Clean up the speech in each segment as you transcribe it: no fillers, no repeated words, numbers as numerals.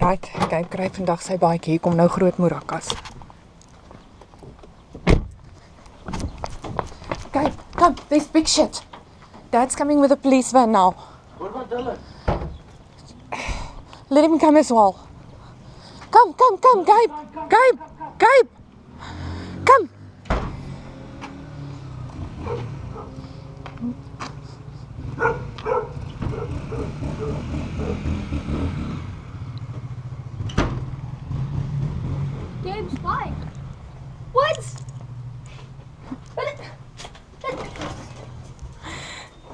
Right, kyk, kry vandag sy baadjie. Hier kom nou groot Murakas. Kyk, come, there's big shit. Dad's coming with a police van now. What about Dylan? Let him come as well. Come, Gabe. Gabe. Come. Gabe's bike. What?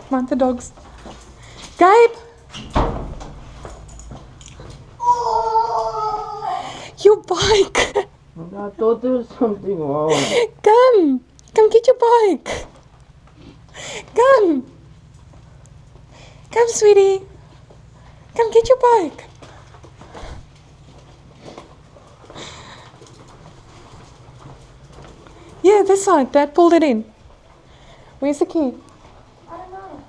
Come on, the dogs. Gabe. Your bike. I thought there was something wrong. Come get your bike. Come, sweetie. Come get your bike. Yeah, this side. Dad pulled it in. Where's the key? I don't know.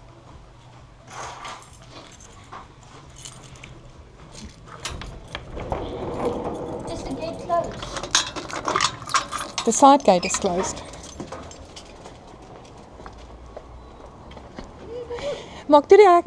Is the gate closed? The side gate is closed. Maak toe die hek.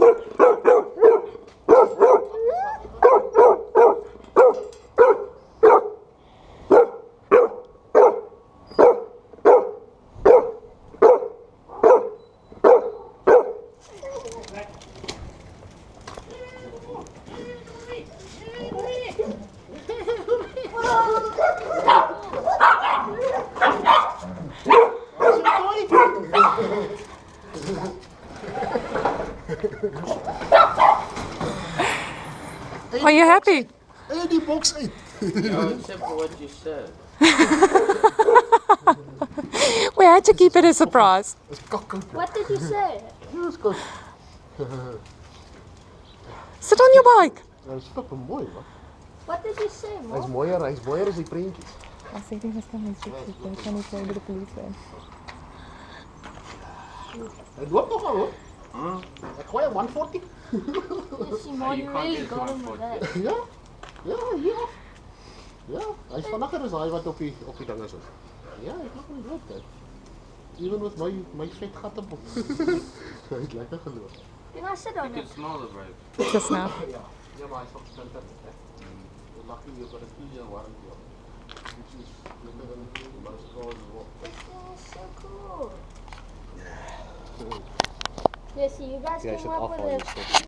Are you happy? Hey, die box uit. No, except for what you said. We had to keep it a surprise. Dis kakkoud. What did you say? Ja, dis koud. Sit on your bike. Ja, dis flippe mooi, man. What did you say, Hy's Mom? mooier as die prentjies. I said he was coming to shoot. Can he play with the police van? Hy loop nog al, hoor. Ek gooi 'n 140. Simon, you really got him with that. Ja. Ja. Ja, hy's vinniger as hy wat op die ding is. Ja, ek loop nie loop dit. Even with my vet gat op. Hy het lekker geloop. Can I sit on You it? can smell the break. Just now. Ja, maar hy's op splinter. Lucky you got a 2-year warranty. Which is better than most cars as well. This thing is so cool. Yeah, see, you guys Jy came sit up af with al it. die stof.